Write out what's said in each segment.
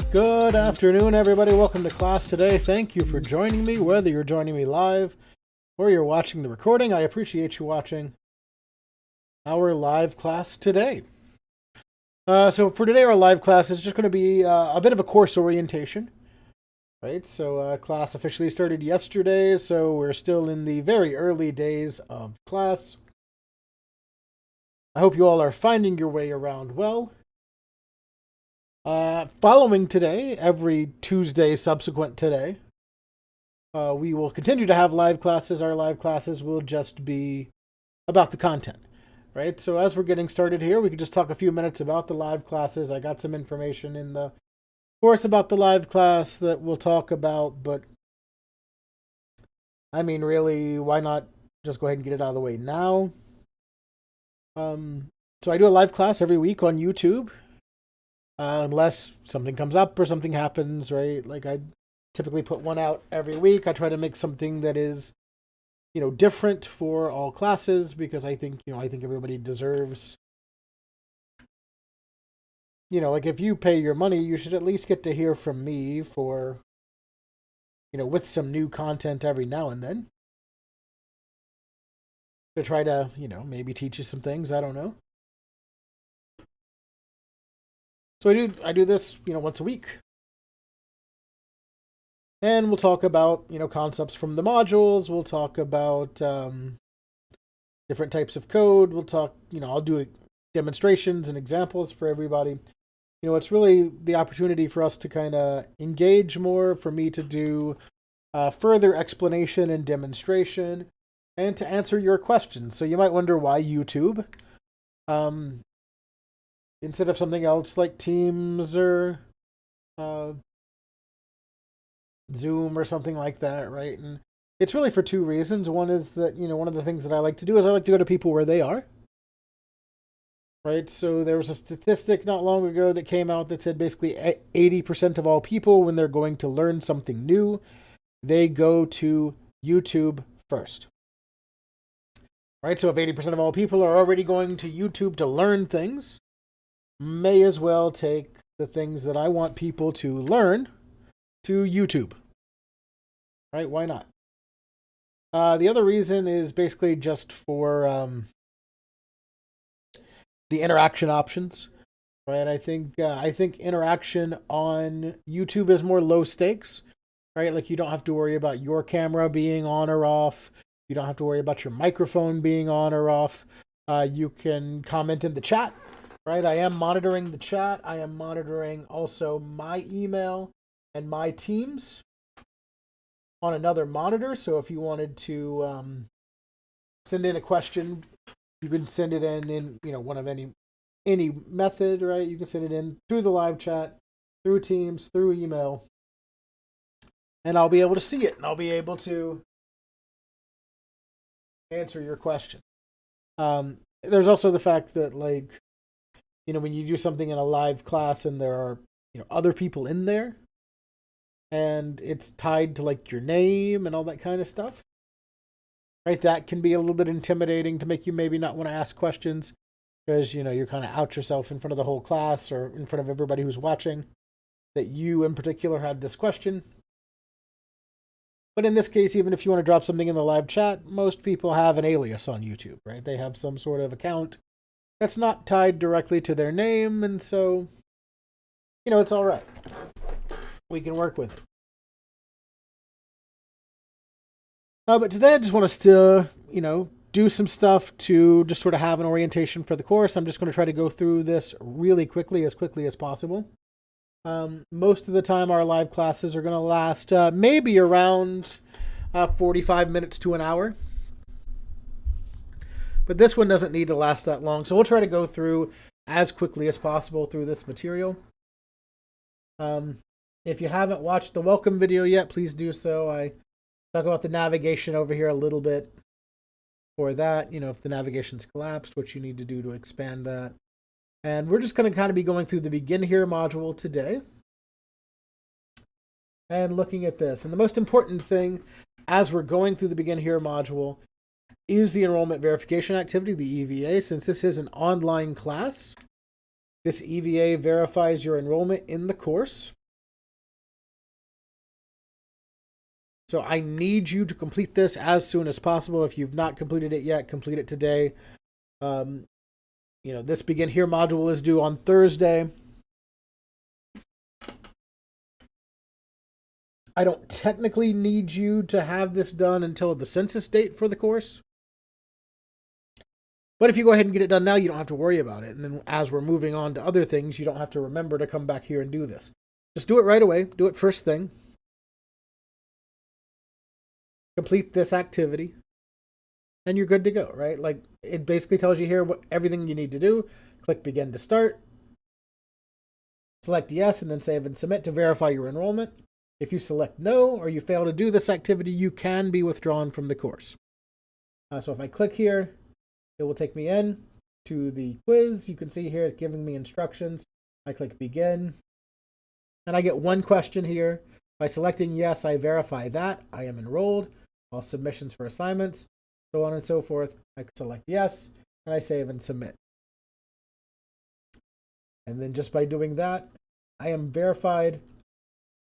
Good afternoon, everybody. Welcome to class today. Thank you for joining me, whether you're joining me live or you're watching the recording. I appreciate you watching our live class today. So for today, our live class is just going to be a bit of a course orientation, right? So class officially started yesterday, so we're still in the very early days of class. I hope you all are finding your way around well. Following today, every Tuesday subsequent today, we will continue to have live classes. Our live classes will just be about the content, right? So as we're getting started here, we could just talk a few minutes about the live classes. I got some information in the course about the live class that we'll talk about, but I mean, really, why not just go ahead and get it out of the way now? So I do a live class every week on YouTube. Unless something comes up or something happens, right? Like I typically put one out every week. I try to make something that is, different for all classes because I think everybody deserves, like if you pay your money, you should at least get to hear from me for, with some new content every now and then. To try to, maybe teach you some things. I don't know. So I do this, once a week. And we'll talk about, concepts from the modules. We'll talk about different types of code. We'll talk, I'll do demonstrations and examples for everybody. It's really the opportunity for us to kind of engage more, for me to do further explanation and demonstration, and to answer your questions. So you might wonder why YouTube? Instead of something else like Teams or Zoom or something like that, right? And it's really for two reasons. One is that, one of the things that I like to do is I like to go to people where they are, right? So there was a statistic not long ago that came out that said basically 80% of all people, when they're going to learn something new, they go to YouTube first. Right? So if 80% of all people are already going to YouTube to learn things, may as well take the things that I want people to learn to YouTube. Right? Why not? The other reason is basically just for the interaction options. Right? I think interaction on YouTube is more low stakes. Right? Like, you don't have to worry about your camera being on or off. You don't have to worry about your microphone being on or off. You can comment in the chat, right? I am monitoring the chat. I am monitoring also my email and my Teams on another monitor. So if you wanted to send in a question, you can send it in one of any method, right? You can send it in through the live chat, through Teams, through email, and I'll be able to see it, and I'll be able to answer your question. There's also the fact that, like, when you do something in a live class and there are other people in there, and it's tied to like your name and all that kind of stuff, right? That can be a little bit intimidating to make you maybe not want to ask questions because you're kind of out yourself in front of the whole class or in front of everybody who's watching that you in particular had this question. But in this case, even if you want to drop something in the live chat, most people have an alias on YouTube, right? They have some sort of account that's not tied directly to their name, and so, it's all right. We can work with it. But today I just want us to, do some stuff to just sort of have an orientation for the course. I'm just going to try to go through this really quickly as possible. Most of the time, our live classes are going to last maybe around 45 minutes to an hour. But this one doesn't need to last that long. So we'll try to go through as quickly as possible through this material. If you haven't watched the welcome video yet, please do so. I talk about the navigation over here a little bit for that. If the navigation's collapsed, what you need to do to expand that. And we're just going to kind of be going through the Begin Here module today and looking at this. And the most important thing as we're going through the Begin Here module is the enrollment verification activity, the EVA. Since this is an online class, this EVA verifies your enrollment in the course. So I need you to complete this as soon as possible. If you've not completed it yet, complete it today. This Begin Here module is due on Thursday. I don't technically need you to have this done until the census date for the course. But if you go ahead and get it done now, you don't have to worry about it. And then as we're moving on to other things, you don't have to remember to come back here and do this. Just do it right away. Do it first thing. Complete this activity. And you're good to go, right? Like, it basically tells you here everything you need to do. Click Begin to Start. Select Yes, and then Save and Submit to verify your enrollment. If you select No, or you fail to do this activity, you can be withdrawn from the course. So if I click here, it will take me in to the quiz. You can see here it's giving me instructions. I click Begin. And I get one question here. By selecting Yes, I verify that I am enrolled. All submissions for assignments, so on and so forth. I select Yes, and I save and submit. And then just by doing that, I am verified.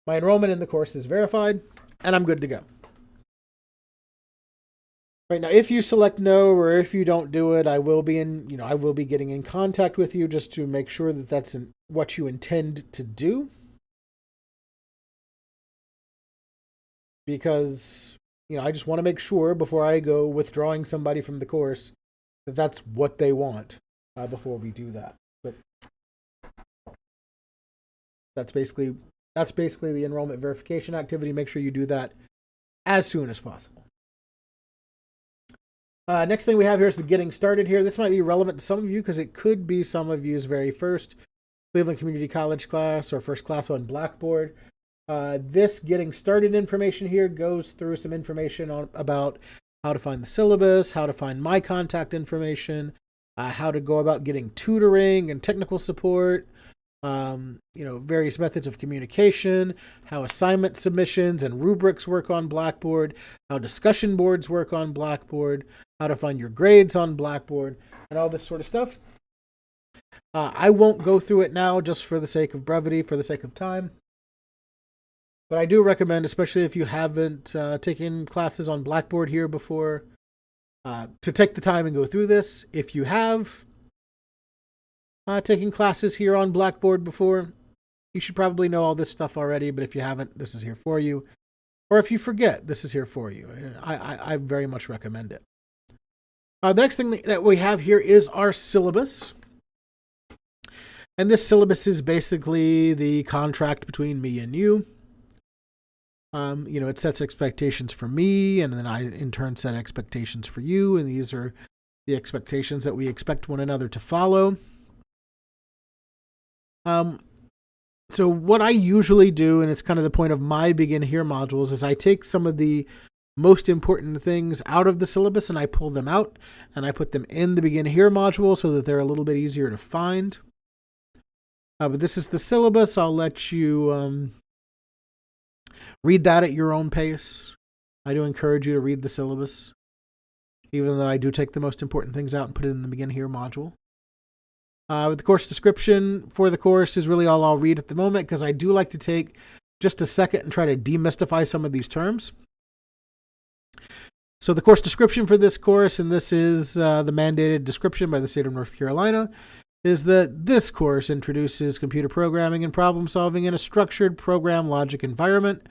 My enrollment in the course is verified, and I'm good to go. Right now, if you select No, or if you don't do it, I will be getting in contact with you just to make sure that that's what you intend to do. Because I just want to make sure before I go withdrawing somebody from the course that that's what they want before we do that. But that's basically the enrollment verification activity. Make sure you do that as soon as possible. Next thing we have here is the Getting Started here. This might be relevant to some of you because it could be some of you's very first Cleveland Community College class or first class on Blackboard. This getting started information here goes through some information about how to find the syllabus, how to find my contact information, how to go about getting tutoring and technical support, various methods of communication, how assignment submissions and rubrics work on Blackboard, how discussion boards work on Blackboard, how to find your grades on Blackboard, and all this sort of stuff. I won't go through it now just for the sake of brevity, for the sake of time. But I do recommend, especially if you haven't taken classes on Blackboard here before, to take the time and go through this. If you have taken classes here on Blackboard before, you should probably know all this stuff already. But if you haven't, this is here for you. Or if you forget, this is here for you. I very much recommend it. The next thing that we have here is our syllabus. And this syllabus is basically the contract between me and you. It sets expectations for me, and then I in turn set expectations for you, and these are the expectations that we expect one another to follow. So what I usually do, and it's kind of the point of my Begin Here modules, is I take some of the most important things out of the syllabus and I pull them out and I put them in the Begin Here module so that they're a little bit easier to find. But this is the syllabus. I'll let you read that at your own pace. I do encourage you to read the syllabus, even though I do take the most important things out and put it in the Begin Here module. The course description for the course is really all I'll read at the moment, because I do like to take just a second and try to demystify some of these terms. So the course description for this course, and this is the mandated description by the state of North Carolina, is that this course introduces computer programming and problem solving in a structured program logic environment.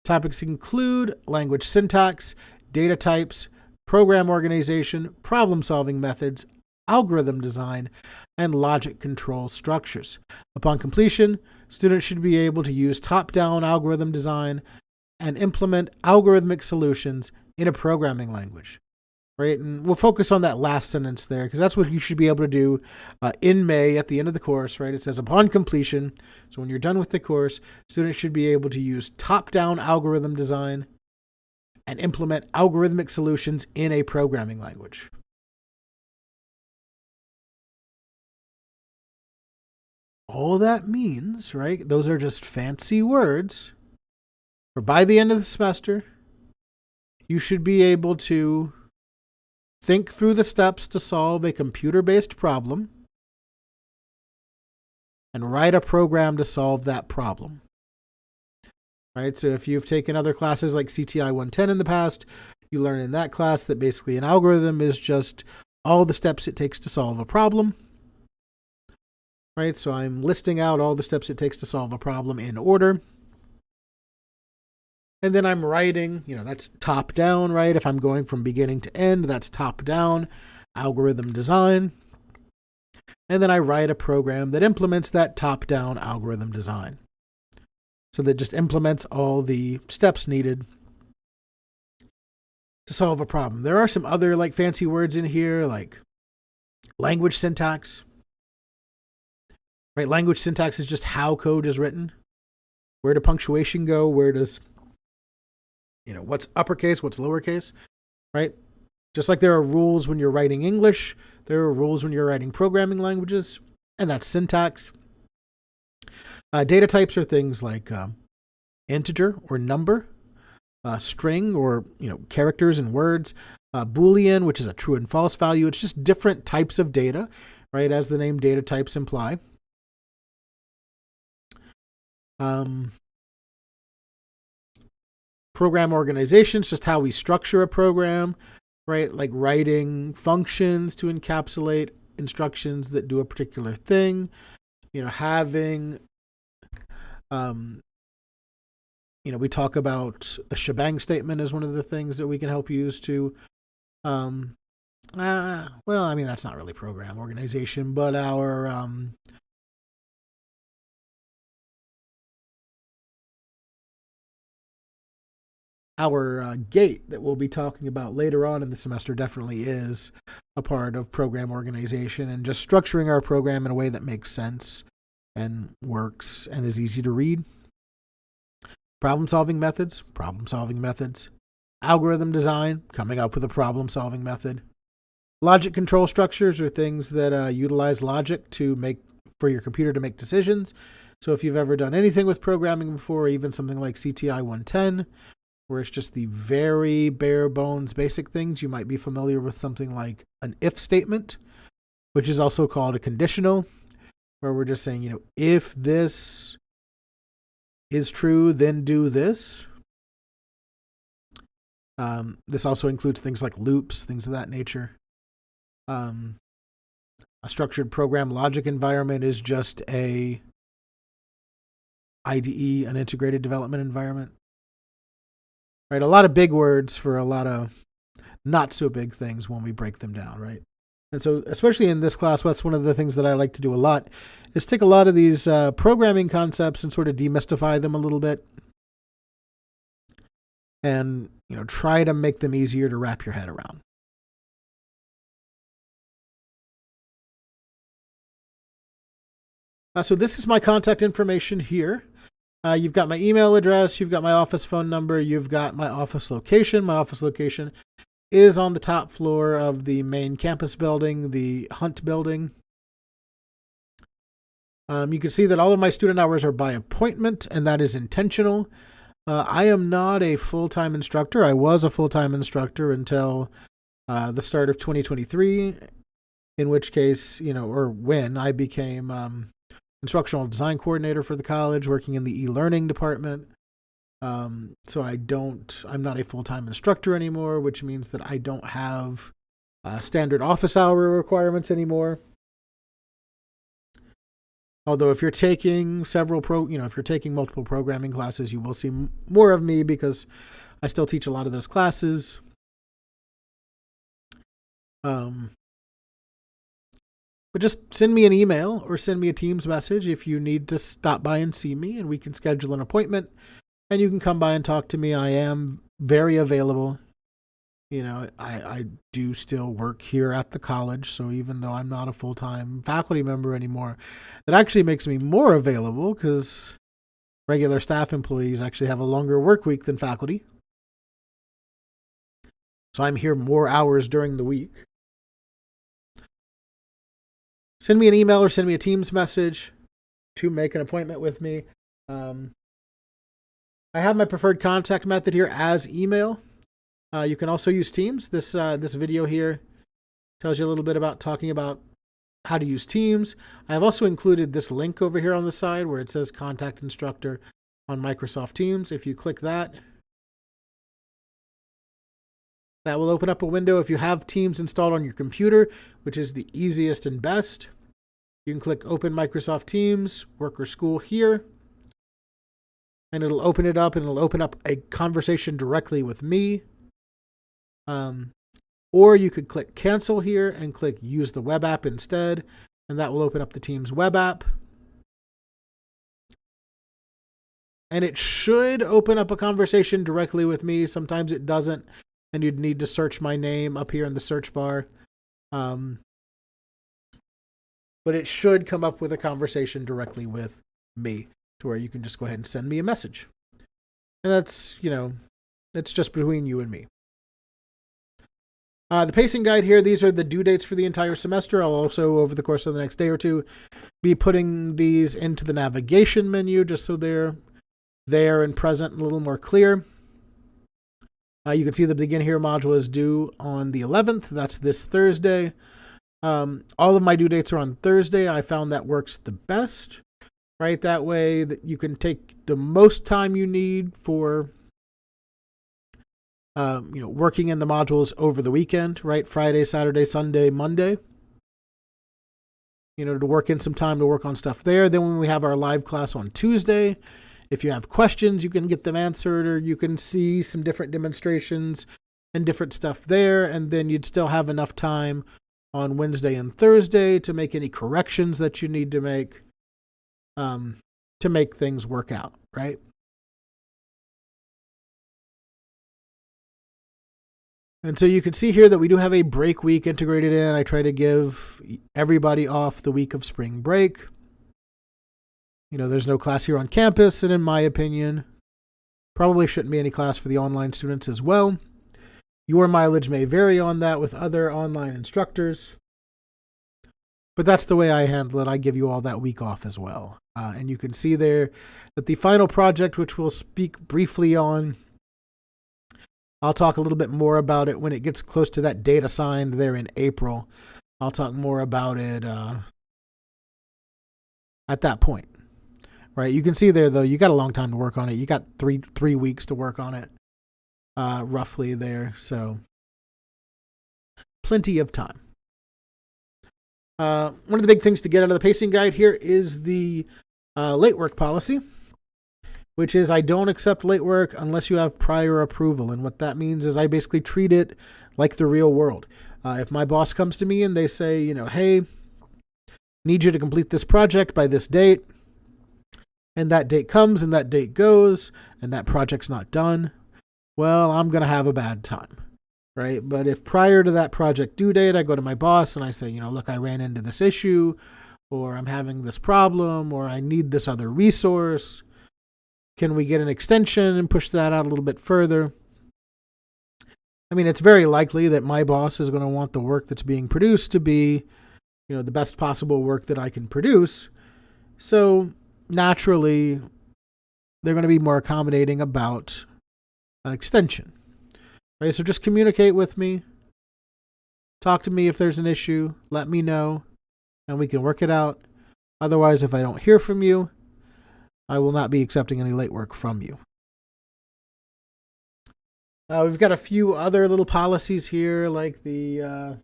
Topics include language syntax, data types, program organization, problem solving methods, algorithm design, and logic control structures. Upon completion, students should be able to use top-down algorithm design and implement algorithmic solutions in a programming language. Right, and we'll focus on that last sentence there, because that's what you should be able to do in May at the end of the course, right? It says upon completion. So when you're done with the course, students should be able to use top-down algorithm design and implement algorithmic solutions in a programming language. All that means, right, those are just fancy words, for by the end of the semester, you should be able to think through the steps to solve a computer-based problem and write a program to solve that problem. Right? So if you've taken other classes like CTI 110 in the past, you learn in that class that basically an algorithm is just all the steps it takes to solve a problem. Right? So I'm listing out all the steps it takes to solve a problem in order. And then I'm writing, that's top down, right? If I'm going from beginning to end, that's top down algorithm design. And then I write a program that implements that top down algorithm design. So that just implements all the steps needed to solve a problem. There are some other fancy words in here, like language syntax. Right? Language syntax is just how code is written. Where does punctuation go? Where does what's uppercase, what's lowercase, right? Just like there are rules when you're writing English, there are rules when you're writing programming languages, and that's syntax. Data types are things like integer or number, string or characters and words, Boolean, which is a true and false value. It's just different types of data, right? As the name data types imply. Program organization is just how we structure a program, right? Like writing functions to encapsulate instructions that do a particular thing. Having, we talk about the shebang statement as one of the things that we can help use to, that's not really program organization, but our gate that we'll be talking about later on in the semester definitely is a part of program organization and just structuring our program in a way that makes sense and works and is easy to read. Problem-solving methods, algorithm design, coming up with a problem-solving method. Logic control structures are things that utilize logic for your computer to make decisions. So if you've ever done anything with programming before, even something like CTI 110, where it's just the very bare bones basic things, you might be familiar with something like an if statement, which is also called a conditional, where we're just saying, if this is true, then do this. This also includes things like loops, things of that nature. A structured program logic environment is just a IDE, an integrated development environment. Right, a lot of big words for a lot of not so big things when we break them down, right? And so, especially in this class, that's one of the things that I like to do a lot, is take a lot of these programming concepts and sort of demystify them a little bit, and try to make them easier to wrap your head around. So this is my contact information here. You've got my email address, you've got my office phone number, you've got my office location. My office location is on the top floor of the main campus building, the Hunt building. You can see that all of my student hours are by appointment, and that is intentional. I am not a full-time instructor. I was a full-time instructor until the start of 2023, in which case, or when I became instructional design coordinator for the college, working in the e-learning department. So I'm not a full-time instructor anymore, which means that I don't have standard office hour requirements anymore. Although if you're taking if you're taking multiple programming classes, you will see more of me because I still teach a lot of those classes. But just send me an email or send me a Teams message if you need to stop by and see me, and we can schedule an appointment and you can come by and talk to me. I am very available. I do still work here at the college, so even though I'm not a full-time faculty member anymore, that actually makes me more available because regular staff employees actually have a longer work week than faculty. So I'm here more hours during the week. Send me an email or send me a Teams message to make an appointment with me. I have my preferred contact method here as email. You can also use Teams. This video here tells you a little bit about talking about how to use Teams. I have also included this link over here on the side where it says Contact Instructor on Microsoft Teams. If you click that, that will open up a window. If you have Teams installed on your computer, which is the easiest and best, you can click Open Microsoft Teams, Work or School here, and it'll open it up, and it'll open up a conversation directly with me. Or you could click Cancel here and click Use the web app instead, and that will open up the Teams web app. And it should open up a conversation directly with me. Sometimes it doesn't, and you'd need to search my name up here in the search bar. But it should come up with a conversation directly with me to where you can just go ahead and send me a message. And that's just between you and me. The pacing guide here, these are the due dates for the entire semester. I'll also, over the course of the next day or two, be putting these into the navigation menu just so they're there and present and a little more clear. You can see the Begin Here module is due on the 11th. That's this Thursday. All of my due dates are on Thursday. I found that works the best, right? That way that you can take the most time you need for working in the modules over the weekend, right? Friday, Saturday, Sunday, Monday. To work in some time to work on stuff there. Then when we have our live class on Tuesday, if you have questions, you can get them answered, or you can see some different demonstrations and different stuff there. And then you'd still have enough time on Wednesday and Thursday to make any corrections that you need to make things work out, right? And so you can see here that we do have a break week integrated in. I try to give everybody off the week of spring break. There's no class here on campus, and in my opinion, Probably shouldn't be any class for the online students as well. Your mileage may vary on that with other online instructors. But that's the way I handle it. I give you all that week off as well. And you can see there that the final project, which we'll speak briefly on, I'll talk a little bit more about it when it gets close to that date assigned there in April. I'll talk more about it at that point. Right? You can see there, though, you got a long time to work on it. You got three weeks to work on it, roughly there. So plenty of time. One of the big things to get out of the pacing guide here is the late work policy, which is I don't accept late work unless you have prior approval. And what that means is I basically treat it like the real world. If my boss comes to me and they say, hey, need you to complete this project by this date, and that date comes and that date goes, and that project's not done, well, I'm going to have a bad time. Right? But if prior to that project due date, I go to my boss and I say, look, I ran into this issue, or I'm having this problem, or I need this other resource. Can we get an extension and push that out a little bit further? I mean, it's very likely that my boss is going to want the work that's being produced to be, the best possible work that I can produce. So naturally, they're going to be more accommodating about an extension. Right, so just communicate with me. Talk to me if there's an issue. Let me know, and we can work it out. Otherwise, if I don't hear from you, I will not be accepting any late work from you. We've got a few other little policies here, like the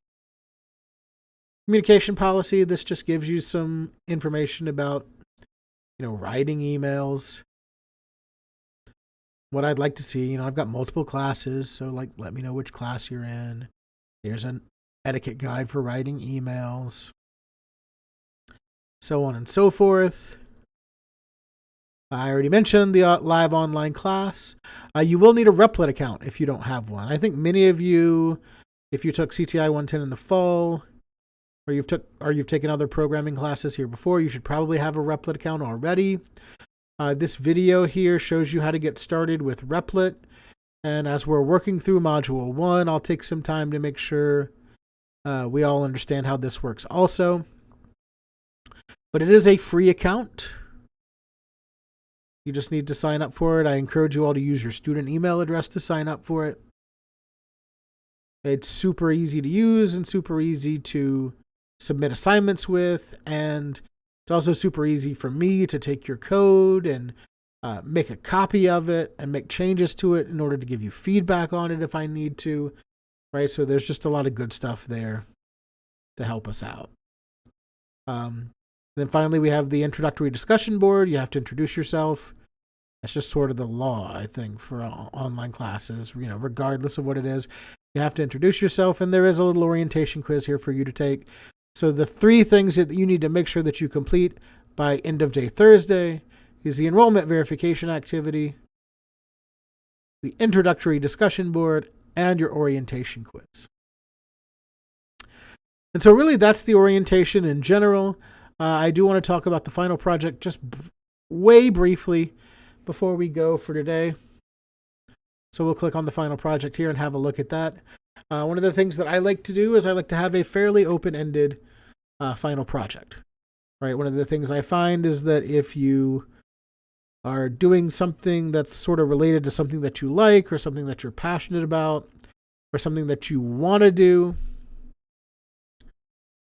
communication policy. This just gives you some information about, writing emails. What I'd like to see, I've got multiple classes, so let me know which class you're in. There's an etiquette guide for writing emails, so on and so forth. I already mentioned the live online class. You will need a Replit account if you don't have one. I think many of you, if you took CTI 110 in the fall, or you've taken other programming classes here before, you should probably have a Replit account already. This video here shows you how to get started with Replit. And as we're working through Module 1, I'll take some time to make sure we all understand how this works also. But it is a free account. You just need to sign up for it. I encourage you all to use your student email address to sign up for it. It's super easy to use and super easy to submit assignments with, and it's also super easy for me to take your code and make a copy of it and make changes to it in order to give you feedback on it if I need to, right? So there's just a lot of good stuff there to help us out. Then finally, we have the introductory discussion board. You have to introduce yourself. That's just sort of the law, I think, for online classes, regardless of what it is. You have to introduce yourself, and there is a little orientation quiz here for you to take. So the 3 things that you need to make sure that you complete by end of day Thursday is the enrollment verification activity, the introductory discussion board, and your orientation quiz. And so really that's the orientation in general. I do want to talk about the final project just way briefly before we go for today. So we'll click on the final project here and have a look at that. One of the things that I like to do is I like to have a fairly open-ended final project, right? One of the things I find is that if you are doing something that's sort of related to something that you like or something that you're passionate about or something that you want to do,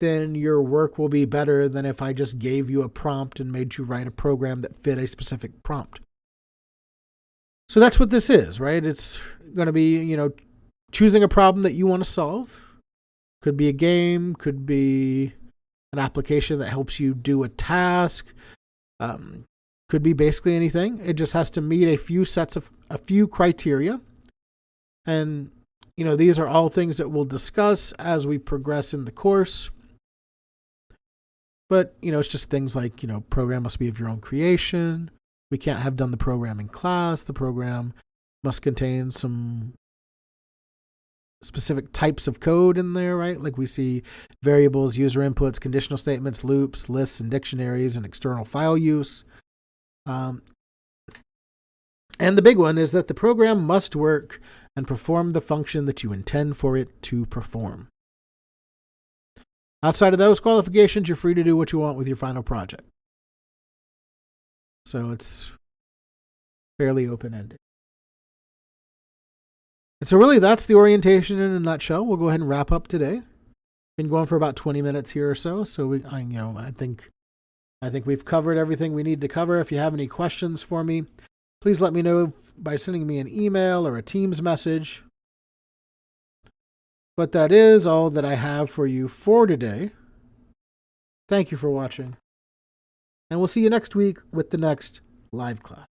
then your work will be better than if I just gave you a prompt and made you write a program that fit a specific prompt. So that's what this is, right? It's going to be, choosing a problem that you want to solve. Could be a game, could be an application that helps you do a task, could be basically anything. It just has to meet a few criteria. And, these are all things that we'll discuss as we progress in the course. But, it's just things like, program must be of your own creation. We can't have done the program in class. The program must contain some specific types of code in there, right? Like we see variables, user inputs, conditional statements, loops, lists, and dictionaries, and external file use. And the big one is that the program must work and perform the function that you intend for it to perform. Outside of those qualifications, you're free to do what you want with your final project. So it's fairly open-ended. And so really that's the orientation in a nutshell. We'll go ahead and wrap up today. Been going for about 20 minutes here or so. So I think we've covered everything we need to cover. If you have any questions for me, please let me know by sending me an email or a Teams message. But that is all that I have for you for today. Thank you for watching. And we'll see you next week with the next live class.